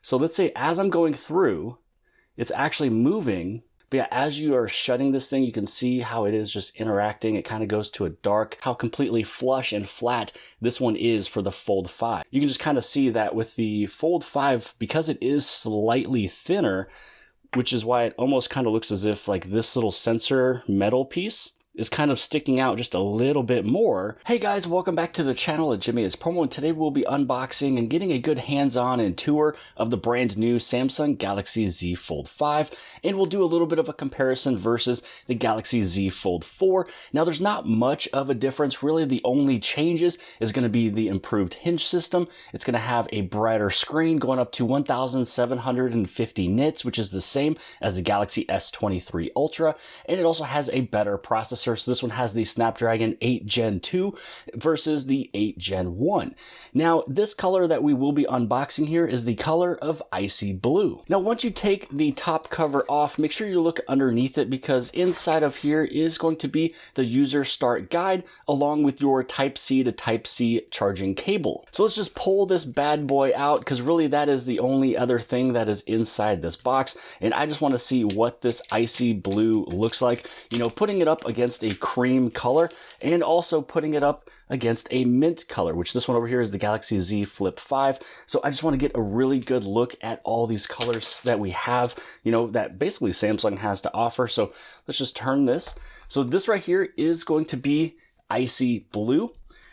So let's say as I'm going through, it's actually moving. But yeah, as you are shutting this thing, you can see how it is just interacting. It kind of goes to a dark, how completely flush and flat this one is for the Fold 5. You can just kind of see that with the Fold 5, because it is slightly thinner, which is why it almost kind of looks as if like this little sensor metal piece is kind of sticking out just a little bit more. Hey guys, welcome back to the channel at Jimmy is Promo, and today we'll be unboxing and getting a good hands-on and tour of the brand new Samsung Galaxy Z Fold 5, and we'll do a little bit of a comparison versus the Galaxy Z Fold 4. Now there's not much of a difference, really. The only changes is going to be the improved hinge system. It's going to have a brighter screen going up to 1750 nits, which is the same as the Galaxy S23 Ultra, and it also has a better processor. So this one has the Snapdragon 8 Gen 2 versus the 8 Gen 1. Now, this color that we will be unboxing here is the color of icy blue. Now, once you take the top cover off, make sure you look underneath it, because inside of here is going to be the user start guide along with your Type-C to Type-C charging cable. So let's just pull this bad boy out, because really that is the only other thing that is inside this box. And I just want to see what this icy blue looks like. You know, putting it up against a cream color and also putting it up against a mint color, which this one over here is the Galaxy Z Flip 5. So I just want to get a really good look at all these colors that we have, you know, that basically Samsung has to offer. So let's just turn this. So this right here is going to be icy blue.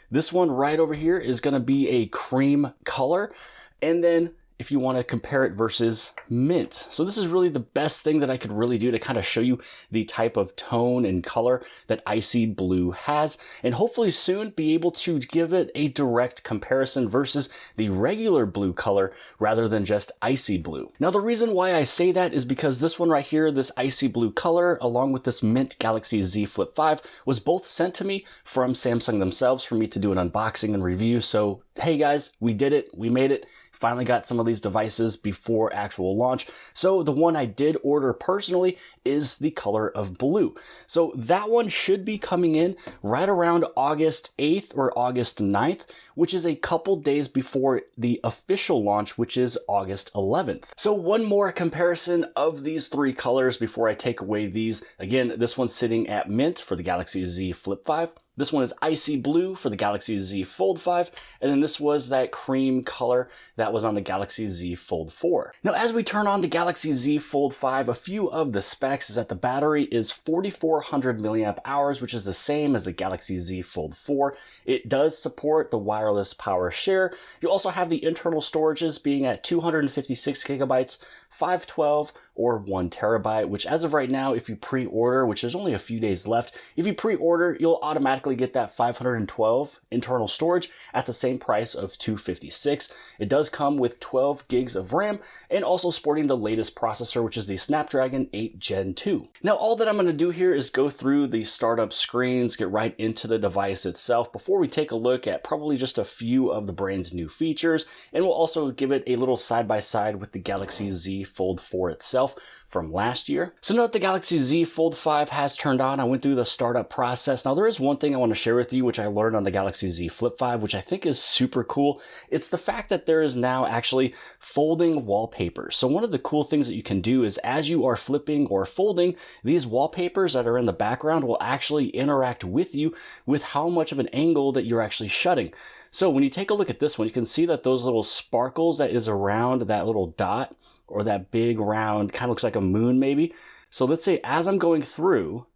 This one right over here is going to be a cream color. And then if you want to compare it versus mint. So this is really the best thing that I could really do to kind of show you the type of tone and color that icy blue has, and hopefully soon be able to give it a direct comparison versus the regular blue color rather than just icy blue. Now the reason why I say that is because this one right here, this icy blue color, along with this mint Galaxy Z Flip 5, was both sent to me from Samsung themselves for me to do an unboxing and review. So hey guys, we did it, we made it. Finally got some of these devices before actual launch. So the one I did order personally is the color of blue. So that one should be coming in right around August 8th or August 9th, which is a couple days before the official launch, which is August 11th. So one more comparison of these three colors before I take away these. Again, this one's sitting at mint for the Galaxy Z Flip 5. This one is icy blue for the Galaxy Z Fold 5, and then this was that cream color that was on the Galaxy Z Fold 4. Now, as we turn on the Galaxy Z Fold 5, a few of the specs is that the battery is 4,400 milliamp hours, which is the same as the Galaxy Z Fold 4. It does support the wireless power share. You also have the internal storages being at 256 gigabytes, 512, or 1 terabyte, which as of right now, if you pre-order, which there's only a few days left, if you pre-order, you'll automatically get that 512 internal storage at the same price of 256. It does come with 12 gigs of RAM and also sporting the latest processor, which is the Snapdragon 8 Gen 2. Now, all that I'm going to do here is go through the startup screens, get right into the device itself before we take a look at probably just a few of the brand's new features, and we'll also give it a little side-by-side with the Galaxy Z Fold 4 itself from last year. So note the Galaxy Z Fold 5 has turned on. I went through the startup process. Now there is one thing I want to share with you, which I learned on the Galaxy Z Flip 5, which I think is super cool. It's the fact that there is now actually folding wallpapers. So one of the cool things that you can do is as you are flipping or folding, these wallpapers that are in the background will actually interact with you with how much of an angle that you're actually shutting. So when you take a look at this one, you can see that those little sparkles that is around that little dot, or that big round, kind of looks like a moon maybe. So let's say as I'm going through,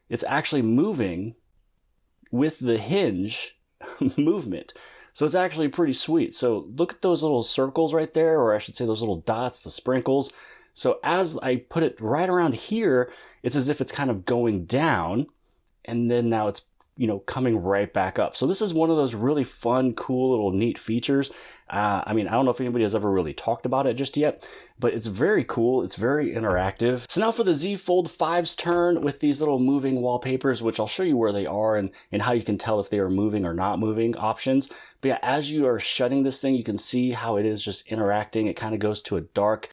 it's actually moving with the hinge movement. So it's actually pretty sweet. So look at those little circles right there, or I should say those little dots, the sprinkles. So as I put it right around here, it's as if it's kind of going down, and then now it's, you know, coming right back up. So this is one of those really fun, cool little neat features. I mean, I don't know if anybody has ever really talked about it just yet, but it's very cool. It's very interactive. So now for the Z Fold 5's turn with these little moving wallpapers, which I'll show you where they are and how you can tell if they are moving or not moving options. But yeah, as you are shutting this thing, you can see how it is just interacting. It kind of goes to a dark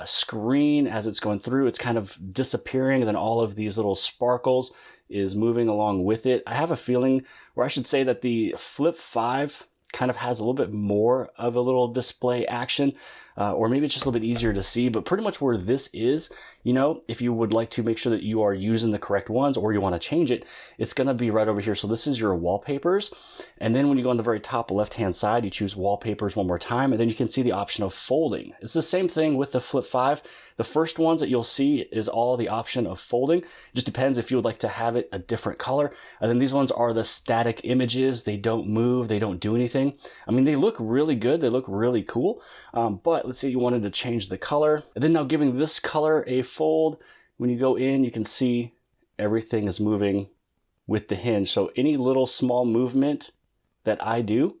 screen as it's going through. It's kind of disappearing, and then all of these little sparkles is moving along with it. I have a feeling, or I should say that the Flip 5 kind of has a little bit more of a little display action, or maybe it's just a little bit easier to see, but pretty much where this is, you know, if you would like to make sure that you are using the correct ones or you want to change it, it's going to be right over here. So this is your wallpapers. And then when you go on the very top left-hand side, you choose wallpapers one more time, and then you can see the option of folding. It's the same thing with the Flip 5. The first ones that you'll see is all the option of folding. It just depends if you would like to have it a different color. And then these ones are the static images. They don't move. They don't do anything. I mean, they look really good. They look really cool. But let's say you wanted to change the color. And then now giving this color a fold, when you go in, you can see everything is moving with the hinge. So any little small movement that I do,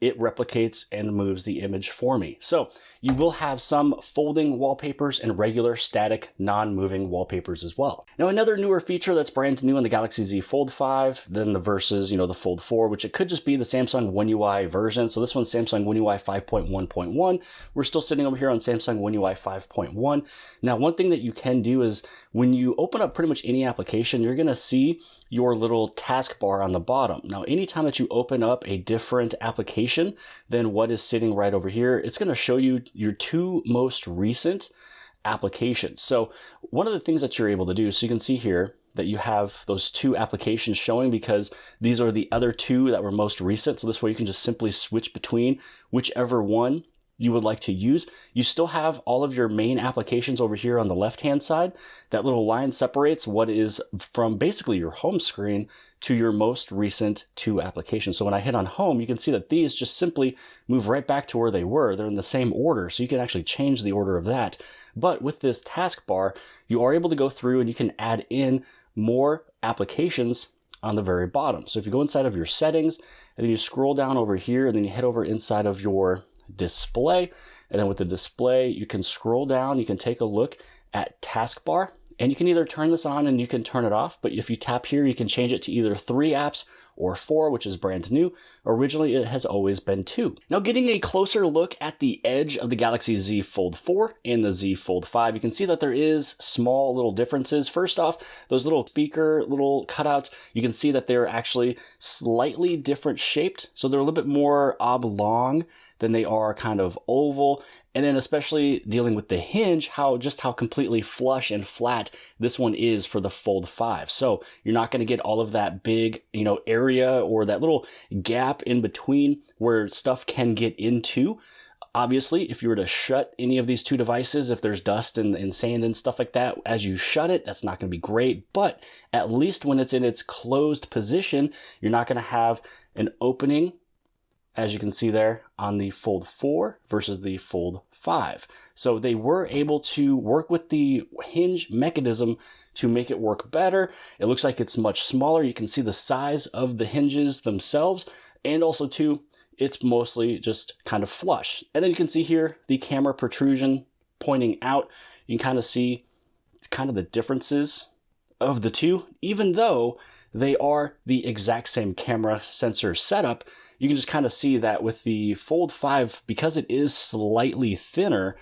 it replicates and moves the image for me. So you will have some folding wallpapers and regular static non-moving wallpapers as well. Now another newer feature that's brand new on the Galaxy Z Fold 5 than the versus, you know, the Fold 4, which it could just be the Samsung One UI version. So this one's Samsung One UI 5.1.1. We're still sitting over here on Samsung One UI 5.1. Now one thing that you can do is when you open up pretty much any application, you're gonna see your little taskbar on the bottom. Now anytime that you open up a different application than what is sitting right over here, it's going to show you your two most recent applications. So one of the things that you're able to do, so you can see here that you have those two applications showing because these are the other two that were most recent. So this way you can just simply switch between whichever one you would like to use. You still have all of your main applications over here on the left-hand side. That little line separates what is from basically your home screen to your most recent two applications. So when I hit on home, you can see that these just simply move right back to where they were. They're in the same order, so you can actually change the order of that. But with this taskbar, you are able to go through and you can add in more applications on the very bottom. So if you go inside of your settings and then you scroll down over here and then you head over inside of your display, and then with the display you can scroll down, you can take a look at taskbar, and you can either turn this on and you can turn it off, but if you tap here you can change it to either 3 apps or 4, which is brand new. Originally it has always been 2. Now getting a closer look at the edge of the Galaxy Z Fold 4 and the Z Fold 5, you can see that there is small little differences. First off, those little speaker little cutouts, you can see that they're actually slightly different shaped, so they're a little bit more oblong than they are kind of oval. And then especially dealing with the hinge, how completely flush and flat this one is for the Fold 5. So you're not going to get all of that big, you know, area or that little gap in between where stuff can get into. Obviously, if you were to shut any of these two devices, if there's dust and sand and stuff like that, as you shut it, that's not going to be great. But at least when it's in its closed position, you're not going to have an opening, as you can see there, on the Fold 4 versus the Fold 5. So they were able to work with the hinge mechanism to make it work better. It looks like it's much smaller. You can see the size of the hinges themselves, and also too, it's mostly just kind of flush. And then you can see here the camera protrusion pointing out. You can kind of see kind of the differences of the two, even though they are the exact same camera sensor setup. You can just kind of see that with the Fold 5, because it is slightly thinner,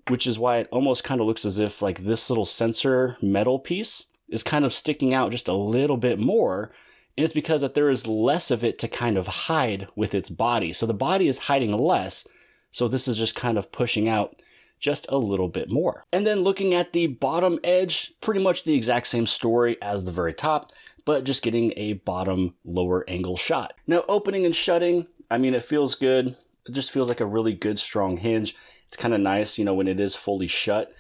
which is why it almost kind of looks as if like this little sensor metal piece is kind of sticking out just a little bit more. And it's because that there is less of it to kind of hide with its body. So the body is hiding less. So this is just kind of pushing out just a little bit more. And then looking at the bottom edge, pretty much the exact same story as the very top, but just getting a bottom lower angle shot. Now opening and shutting, I mean, it feels good. It just feels like a really good strong hinge. It's kind of nice, you know, when it is fully shut,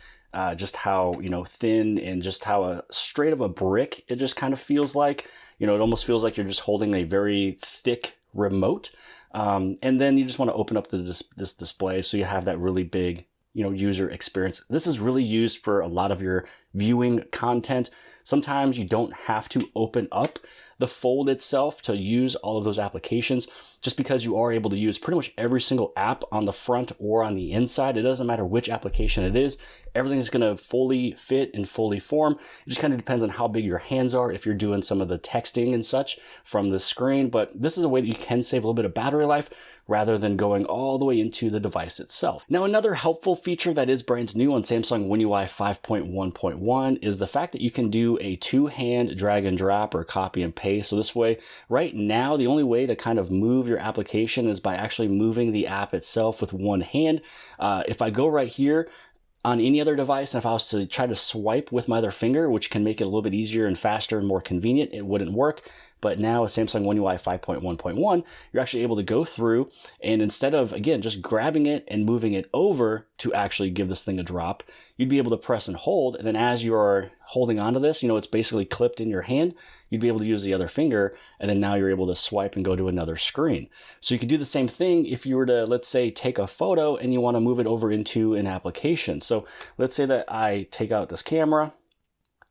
just how, you know, thin and just how straight of a brick it just kind of feels like. You know, it almost feels like you're just holding a very thick remote. And then you just want to open up this display so you have that really big, you know, user experience. This is really used for a lot of your viewing content. Sometimes you don't have to open up the Fold itself to use all of those applications, just because you are able to use pretty much every single app on the front or on the inside. It doesn't matter which application it is. Everything is going to fully fit and fully form. It just kind of depends on how big your hands are if you're doing some of the texting and such from the screen. But this is a way that you can save a little bit of battery life rather than going all the way into the device itself. Now, another helpful feature that is brand new on Samsung One UI 5.1.1 5.1 is the fact that you can do a two-hand drag and drop or copy and paste. So this way, right now, the only way to kind of move your application is by actually moving the app itself with one hand. If I go right here, on any other device, and if I was to try to swipe with my other finger, which can make it a little bit easier and faster and more convenient, it wouldn't work. But now with Samsung One UI 5.1.1, you're actually able to go through and instead of, again, just grabbing it and moving it over to actually give this thing a drop, you'd be able to press and hold. And then as you're holding onto this, you know, it's basically clipped in your hand. You'd be able to use the other finger, and then now you're able to swipe and go to another screen. So you could do the same thing if you were to, let's say, take a photo and you want to move it over into an application. So let's say that I take out this camera,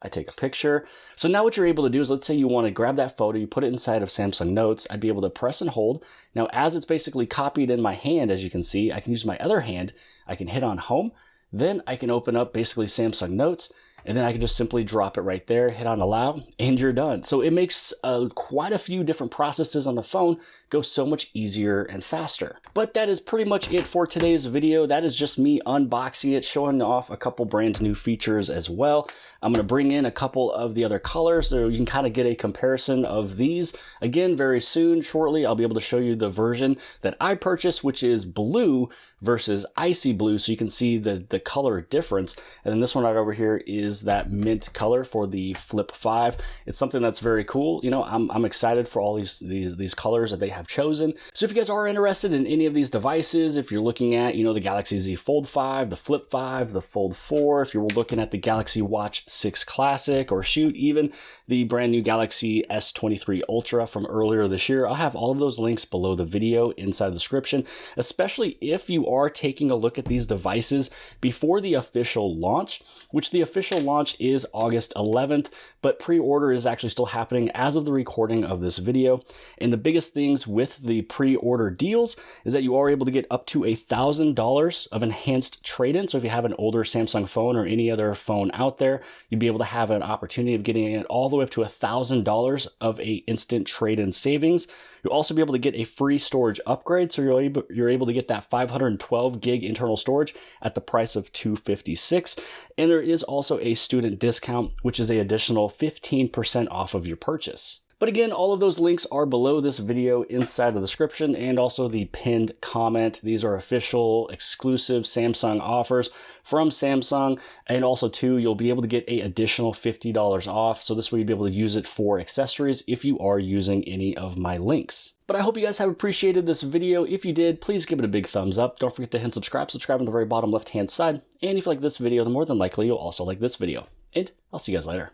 I take a picture. So now what you're able to do is, let's say you want to grab that photo, you put it inside of Samsung Notes. I'd be able to press and hold. Now, as it's basically copied in my hand, as you can see, I can use my other hand. I can hit on home. Then I can open up basically Samsung Notes, and then I can just simply drop it right there, hit on allow, and you're done. So it makes quite a few different processes on the phone go so much easier and faster. But that is pretty much it for today's video. That is just me unboxing it, showing off a couple brand new features as well. I'm gonna bring in a couple of the other colors so you can kind of get a comparison of these. Again, very soon, shortly, I'll be able to show you the version that I purchased, which is blue versus icy blue, so you can see the color difference. And then this one right over here is that mint color for the Flip 5. It's something that's very cool. You know, I'm excited for all these colors that they have chosen. So if you guys are interested in any of these devices, if you're looking at, you know, the Galaxy Z Fold 5, the Flip 5, the Fold 4, if you're looking at the Galaxy Watch 6 Classic, or shoot, even the brand new Galaxy S23 Ultra from earlier this year, I'll have all of those links below the video inside the description, especially if you are taking a look at these devices before the official launch, which the official launch is August 11th, but pre-order is actually still happening as of the recording of this video. And the biggest things with the pre-order deals is that you are able to get up to $1,000 of enhanced trade-in. So if you have an older Samsung phone or any other phone out there, you'd be able to have an opportunity of getting it all the way up to $1,000 of a instant trade-in savings. You'll also be able to get a free storage upgrade, so you're able to get that 512 gig internal storage at the price of $256. And there is also a student discount, which is an additional 15% off of your purchase. But again, all of those links are below this video inside the description and also the pinned comment. These are official exclusive Samsung offers from Samsung. And also too, you'll be able to get an additional $50 off. So this way you'll be able to use it for accessories if you are using any of my links. But I hope you guys have appreciated this video. If you did, please give it a big thumbs up. Don't forget to hit subscribe on the very bottom left-hand side. And if you like this video, then more than likely you'll also like this video. And I'll see you guys later.